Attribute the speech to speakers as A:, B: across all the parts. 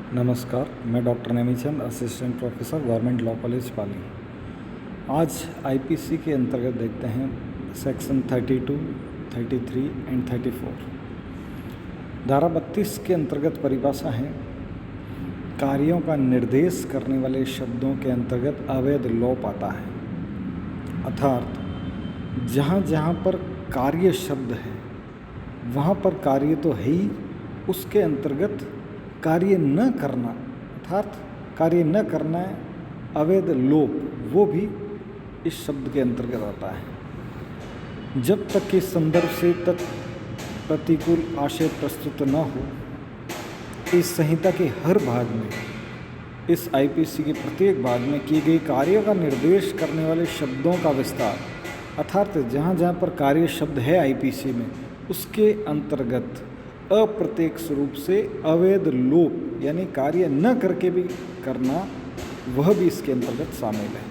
A: नमस्कार, मैं doctor Nemichand, assistant professor, government law college Pali. आज आईपीसी के अंतर्गत देखते हैं सेक्शन 32, 33 एंड 34। धारा 32 के अंतर्गत परिभाषा है, कार्यों का निर्देश करने वाले शब्दों के अंतर्गत अवैध लोप आता है। अर्थात जहाँ जहाँ पर कार्य शब्द है वहाँ पर कार्य तो है ही, उसके अंतर्गत कार्य न करना अर्थात कार्य न करना है, अवैध लोप, वो भी इस शब्द के अंतर्गत आता है। जब तक कि संदर्भ से प्रतिकूल आशय प्रस्तुत न हो, इस संहिता के हर भाग में, इस आईपीसी के प्रत्येक भाग में किए गए कार्यों का निर्देश करने वाले शब्दों का विस्तार, अर्थात जहाँ जहाँ पर कार्य शब्द है आईपीसी में, उसके अंतर्गत अप्रत्यक्ष रूप से अवैध लोप यानी कार्य न करके भी करना, वह भी इसके अंतर्गत शामिल है।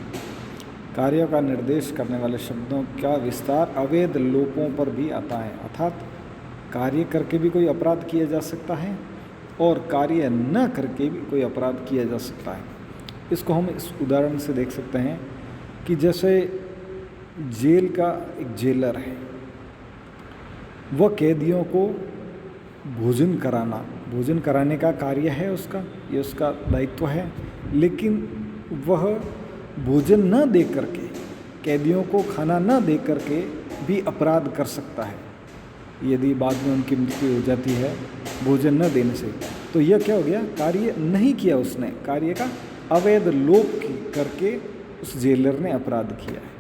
A: कार्यों का निर्देश करने वाले शब्दों का विस्तार अवैध लोपों पर भी आता है, अर्थात कार्य करके भी कोई अपराध किया जा सकता है और कार्य न करके भी कोई अपराध किया जा सकता है। इसको हम इस उदाहरण से देख सकते हैं कि जैसे जेल का एक जेलर है, वह कैदियों को भोजन कराने का कार्य है उसका, ये उसका दायित्व है, लेकिन वह भोजन न दे करके, कैदियों को खाना न दे करके भी अपराध कर सकता है। यदि बाद में उनकी मृत्यु हो जाती है भोजन न देने से, तो यह क्या हो गया, कार्य नहीं किया उसने, कार्य का अवैध लोप करके उस जेलर ने अपराध किया है।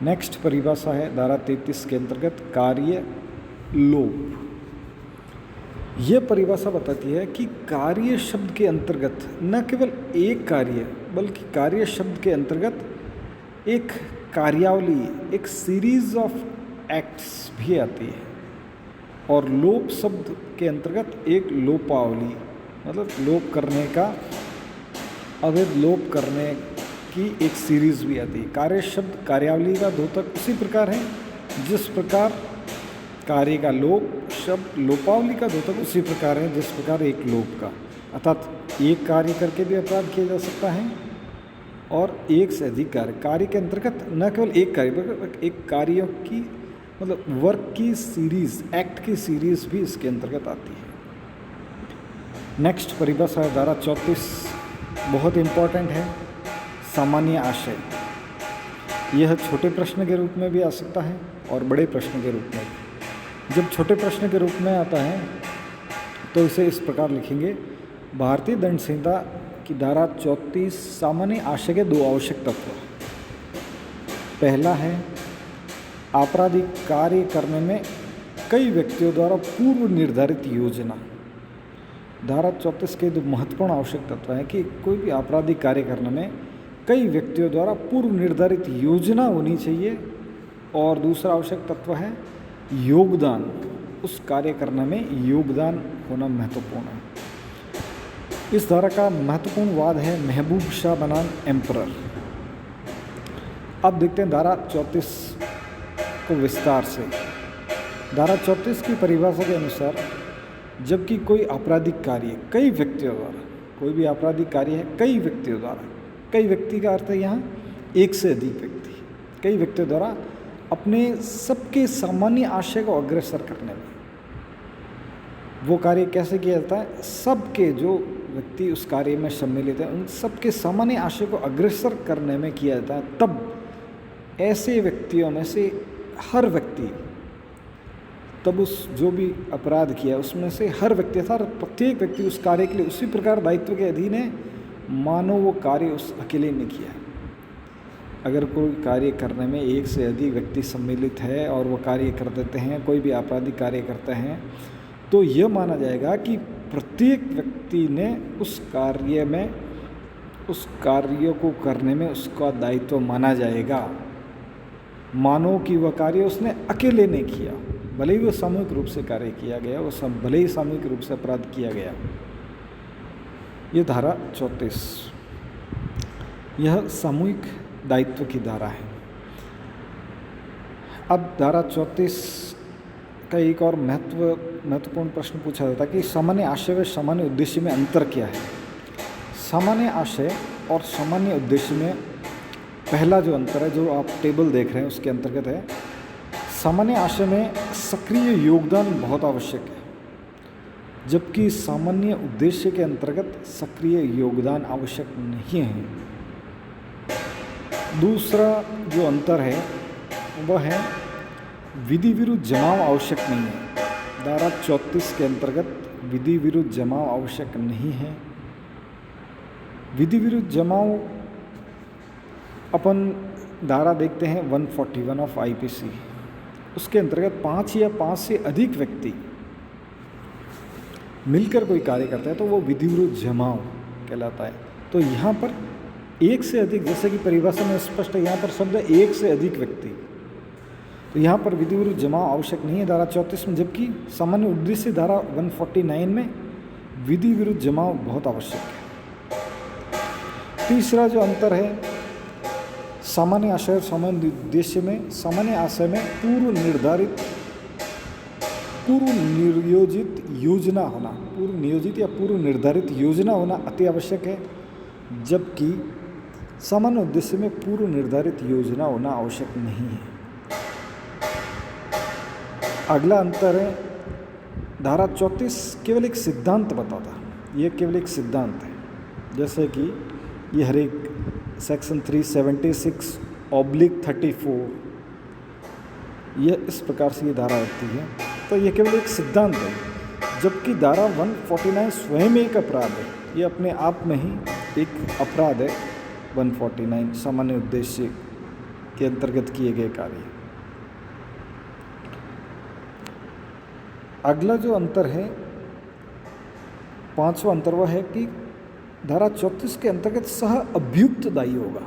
A: नेक्स्ट परिभाषा है धारा 33 के अंतर्गत कार्य लोप। यह परिभाषा बताती है कि कार्य शब्द के अंतर्गत न केवल एक कार्य, बल्कि कार्य शब्द के अंतर्गत एक कार्यावली, एक सीरीज ऑफ एक्ट्स भी आती है, और लोप शब्द के अंतर्गत एक लोपावली, मतलब लोप करने का, अवैध लोप करने की एक सीरीज भी आती है। कार्य शब्द कार्यावली का द्योतक उसी प्रकार है जिस प्रकार कार्य का लोप शब्द लोपावली का द्योतक उसी प्रकार है जिस प्रकार एक लोप का, अर्थात एक कार्य करके भी अपराध किया जा सकता है और एक से अधिक कार्य के अंतर्गत न केवल एक कार्य बल्कि एक कार्यों की, मतलब वर्क की सीरीज, एक्ट की सीरीज भी इसके अंतर्गत आती है। नेक्स्ट परिभाषा है धारा 34, बहुत इम्पॉर्टेंट है, सामान्य आशय। यह छोटे प्रश्न के रूप में भी आ सकता है और बड़े प्रश्न के रूप में भी। जब छोटे प्रश्न के रूप में आता है तो इसे इस प्रकार लिखेंगे, भारतीय दंड संहिता की धारा 34 सामान्य आशय के दो आवश्यक तत्व। पहला है, आपराधिक कार्य करने में कई व्यक्तियों द्वारा पूर्व निर्धारित योजना। धारा 34 के दो महत्वपूर्ण आवश्यक तत्व है कि कोई भी आपराधिक कार्य करने में कई व्यक्तियों द्वारा पूर्व निर्धारित योजना होनी चाहिए, और दूसरा आवश्यक तत्व है योगदान, उस कार्य करने में योगदान होना महत्वपूर्ण है। इस धारा का महत्वपूर्ण वाद है महबूब शाह बनाम एम्परर। अब देखते हैं धारा 34 को विस्तार से। धारा 34 की परिभाषा के अनुसार, जबकि कोई आपराधिक कार्य कई व्यक्तियों द्वारा, कोई भी आपराधिक कार्य है कई व्यक्तियों द्वारा, कई व्यक्ति का अर्थ है यहाँ एक से अधिक व्यक्ति, कई व्यक्तियों द्वारा अपने सबके सामान्य आशय को अग्रसर करने में, वो कार्य कैसे किया जाता है, सबके जो व्यक्ति उस कार्य में सम्मिलित हैं उन सबके सामान्य आशय को अग्रसर करने में किया जाता है, तब ऐसे व्यक्तियों में से हर व्यक्ति, तब उस जो भी अपराध किया उसमें से हर व्यक्ति था, प्रत्येक व्यक्ति उस कार्य के लिए उसी प्रकार दायित्व के अधीन है, मानो वो कार्य उस अकेले ने किया है। अगर कोई कार्य करने में एक से अधिक व्यक्ति सम्मिलित है और वो कार्य कर देते हैं, कोई भी आपराधिक कार्य करते हैं, तो यह माना जाएगा कि प्रत्येक व्यक्ति ने उस कार्य में, उस कार्य को करने में उसका दायित्व माना जाएगा, मानो कि वह कार्य उसने अकेले ने किया, भले ही वो सामूहिक रूप से कार्य किया गया, वो सब भले ही सामूहिक रूप से अपराध किया गया। ये धारा 34 यह सामूहिक दायित्व की धारा है। अब धारा 34 का एक और महत्वपूर्ण प्रश्न पूछा जाता है कि सामान्य आशय व सामान्य उद्देश्य में अंतर क्या है। सामान्य आशय और सामान्य उद्देश्य में पहला जो अंतर है, जो आप टेबल देख रहे हैं उसके अंतर्गत है, सामान्य आशय में सक्रिय योगदान बहुत आवश्यक है, जबकि सामान्य उद्देश्य के अंतर्गत सक्रिय योगदान आवश्यक नहीं है। दूसरा जो अंतर है वह है विधि विरुद्ध जमाव आवश्यक नहीं है। धारा 34 के अंतर्गत विधि विरुद्ध जमाव आवश्यक नहीं है। विधि विरुद्ध जमाव अपन धारा देखते हैं 141 ऑफ आईपीसी, उसके अंतर्गत 5 या 5 से अधिक व्यक्ति मिलकर कोई कार्य करता है तो वो विधि विरुद्ध जमाव कहलाता है। तो यहाँ पर एक से अधिक, जैसे कि परिभाषा में स्पष्ट है, यहाँ पर शब्द एक से अधिक व्यक्ति, तो यहाँ पर विधि विरुद्ध जमाव आवश्यक नहीं है धारा 34 में, जबकि सामान्य उद्देश्य धारा 149 में विधि विरुद्ध जमाव बहुत आवश्यक है। तीसरा जो अंतर है सामान्य आशय और सामान्य उद्देश्य में, सामान्य आशय में पूर्व नियोजित योजना होना, पूर्व नियोजित या पूर्व निर्धारित योजना होना अति आवश्यक है, जबकि सामान्य उद्देश्य में पूर्व निर्धारित योजना होना आवश्यक नहीं है। अगला अंतर है धारा 34 केवल एक सिद्धांत बताता है, यह केवल एक सिद्धांत है, जैसे कि ये हर एक सेक्शन 376/34 यह इस प्रकार से ये धारा रखती है, तो यह केवल एक सिद्धांत है, जबकि धारा 149 स्वयं एक अपराध है, ये अपने आप में ही एक अपराध है। 149 सामान्य उद्देश्य के अंतर्गत किए गए कार्य। अगला जो अंतर है, पांचवा अंतर वह है कि धारा 34 के अंतर्गत सह अभियुक्त दायी होगा।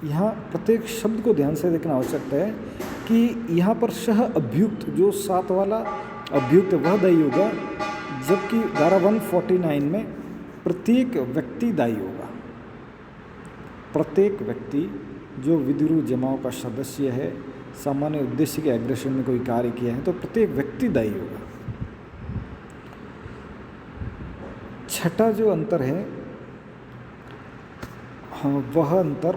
A: यहाँ प्रत्येक शब्द को ध्यान से देखना आवश्यक है कि यहाँ पर सह अभियुक्त, जो 7 वाला अभियुक्त वह दायी होगा, जबकि धारा 149 में प्रत्येक व्यक्ति दायी होगा। प्रत्येक व्यक्ति जो विधि विरुद्ध जमाव का सदस्य है, सामान्य उद्देश्य के एग्रेशन में कोई कार्य किया है, तो प्रत्येक व्यक्ति दायी होगा। छठा जो अंतर है, वह अंतर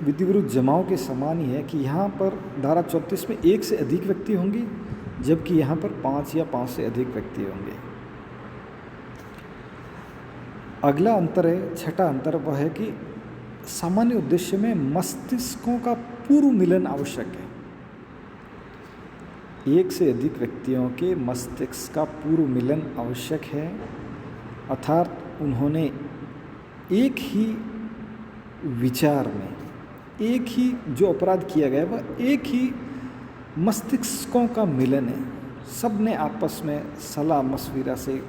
A: विधि विरुद्ध जमाव के समान ही है कि यहाँ पर धारा 34 में 1 से अधिक व्यक्ति होंगे, जबकि यहाँ पर 5 या 5 से अधिक व्यक्ति होंगे। अगला अंतर है, छठा अंतर वह है कि सामान्य उद्देश्य में मस्तिष्कों का पूर्व मिलन आवश्यक है। 1 से अधिक व्यक्तियों के मस्तिष्क का पूर्व मिलन आवश्यक है, अर्थात उन्होंने एक ही विचार में, एक ही जो अपराध किया गया वह एक ही मस्तिष्कों का मिलन है। सब ने आपस में सलाह मशविरा से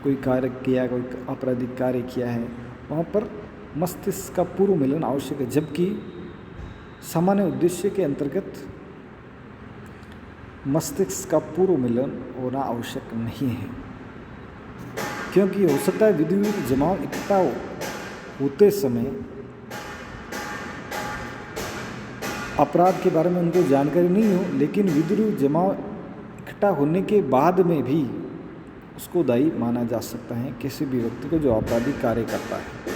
A: कोई कार्य किया, कोई आपराधिक कार्य किया है, वहाँ पर मस्तिष्क का पूर्व मिलन आवश्यक है, जबकि सामान्य उद्देश्य के अंतर्गत मस्तिष्क का पूर्व मिलन होना आवश्यक नहीं है, क्योंकि हो सकता है विधि विरुद्ध जमाव इकट्ठा होते समय अपराध के बारे में उनको जानकारी नहीं हो, लेकिन विधि विरुद्ध जमाव इकट्ठा होने के बाद में भी उसको दायी माना जा सकता है किसी भी व्यक्ति को जो आपराधिक कार्य करता है।